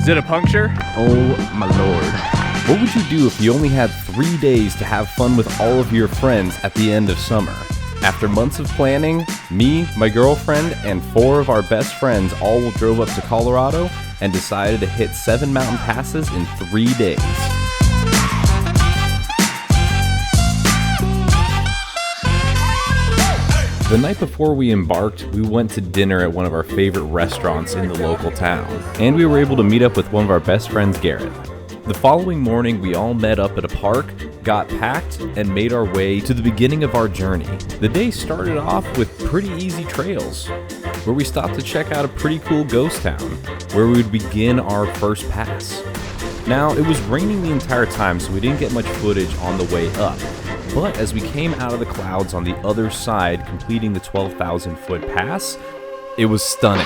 Is it a puncture? Oh my lord. What would you do if you only had 3 days to have fun with all of your friends at the end of summer? After months of planning, me, my girlfriend, and 4 of our best friends all drove up to Colorado and decided to hit 7 mountain passes in 3 days. The night before we embarked, we went to dinner at one of our favorite restaurants in the local town, and we were able to meet up with one of our best friends, Garrett. The following morning, we all met up at a park, got packed, and made our way to the beginning of our journey. The day started off with pretty easy trails, where we stopped to check out a pretty cool ghost town, where we would begin our first pass. Now, it was raining the entire time, so we didn't get much footage on the way up. But as we came out of the clouds on the other side, completing the 12,000-foot pass, it was stunning.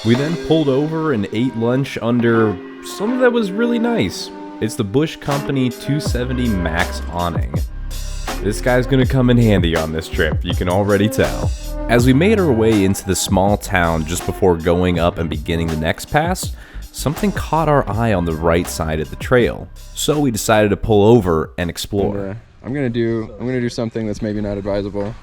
We then pulled over and ate lunch under something that was really nice. It's the Bush Company 270 Max awning. This guy's gonna come in handy on this trip, you can already tell. As we made our way into the small town just before going up and beginning the next pass, something caught our eye on the right side of the trail. So we decided to pull over and explore. I'm gonna do something that's maybe not advisable.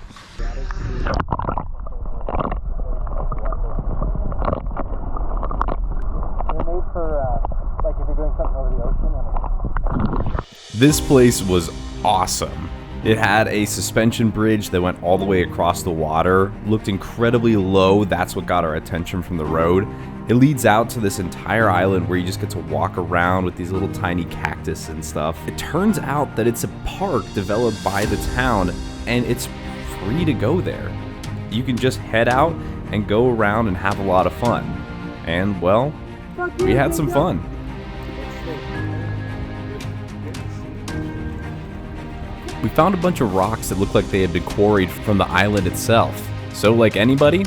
This place was awesome. It had a suspension bridge that went all the way across the water, looked incredibly low, that's what got our attention from the road. It leads out to this entire island where you just get to walk around with these little tiny cactus and stuff. It turns out that it's a park developed by the town, and it's free to go there. You can just head out and go around and have a lot of fun. And well, we had some fun. We found a bunch of rocks that looked like they had been quarried from the island itself. So like anybody,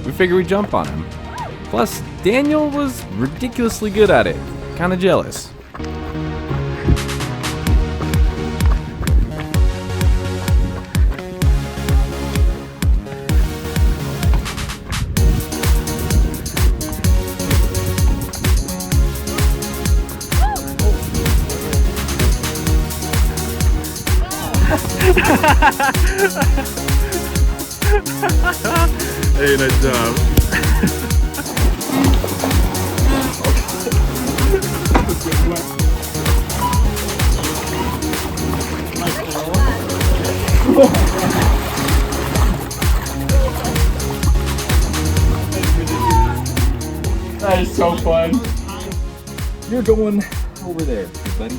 we figured we'd jump on him. Plus, Daniel was ridiculously good at it. Kinda jealous. Hey, nice job. That is so fun. You're going over there, buddy.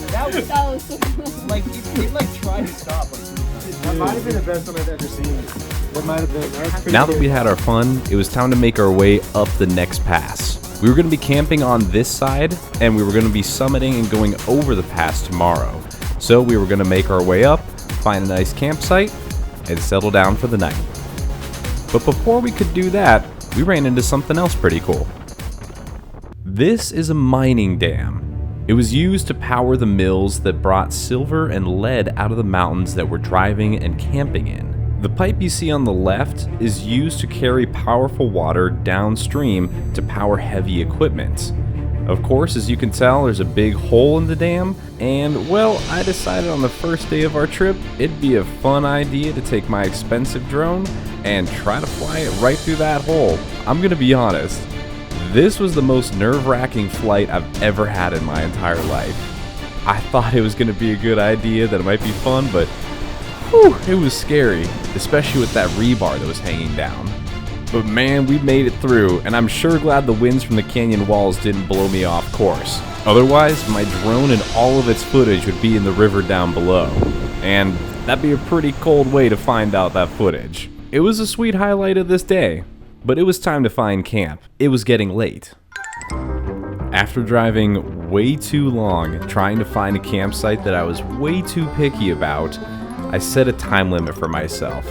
That was so cool. Like, it tried to stop. That might have been the best one I've ever seen. That might have been. That was Now that we had our fun, it was time to make our way up the next pass. We were going to be camping on this side, and we were going to be summiting and going over the pass tomorrow. So we were going to make our way up, find a nice campsite, and settle down for the night. But before we could do that, we ran into something else pretty cool. This is a mining dam. It was used to power the mills that brought silver and lead out of the mountains that we're driving and camping in. The pipe you see on the left is used to carry powerful water downstream to power heavy equipment. Of course, as you can tell, there's a big hole in the dam, and well, I decided on the first day of our trip, it'd be a fun idea to take my expensive drone and try to fly it right through that hole. I'm gonna be honest, this was the most nerve-wracking flight I've ever had in my entire life. I thought it was going to be a good idea, that it might be fun, but whew, it was scary, especially with that rebar that was hanging down. But man, we made it through, and I'm sure glad the winds from the canyon walls didn't blow me off course. Otherwise, my drone and all of its footage would be in the river down below. And that'd be a pretty cold way to find out that footage. It was a sweet highlight of this day, but it was time to find camp. It was getting late. After driving way too long trying to find a campsite that I was way too picky about, I set a time limit for myself.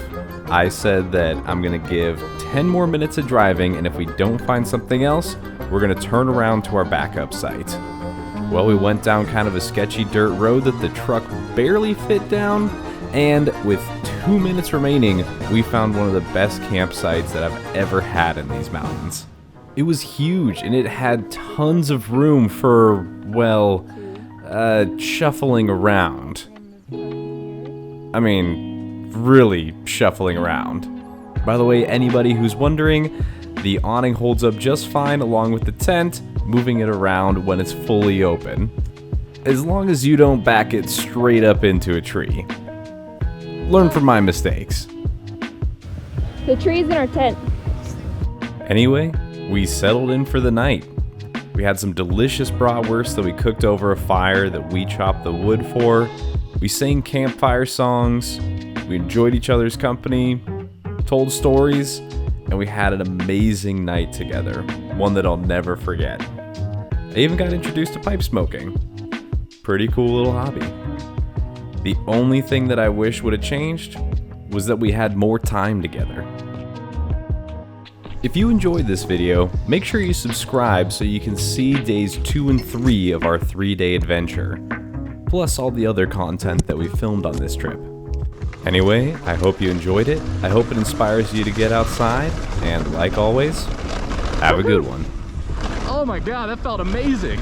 I said that I'm gonna give 10 more minutes of driving, and if we don't find something else, we're gonna turn around to our backup site. Well, we went down kind of a sketchy dirt road that the truck barely fit down, and with 2 minutes remaining, we found one of the best campsites that I've ever had in these mountains. It was huge, and it had tons of room for, well, shuffling around. I mean, really shuffling around. By the way, anybody who's wondering, the awning holds up just fine along with the tent, moving it around when it's fully open. As long as you don't back it straight up into a tree. Learn from my mistakes. The tree's in our tent. Anyway, we settled in for the night. We had some delicious bratwurst that we cooked over a fire that we chopped the wood for. We sang campfire songs. We enjoyed each other's company, told stories, and we had an amazing night together, one that I'll never forget. I even got introduced to pipe smoking. Pretty cool little hobby. The only thing that I wish would have changed was that we had more time together. If you enjoyed this video, make sure you subscribe so you can see days 2 and 3 of our 3-day adventure, plus all the other content that we filmed on this trip. Anyway, I hope you enjoyed it. I hope it inspires you to get outside, and like always, have a good one. Oh my god, that felt amazing!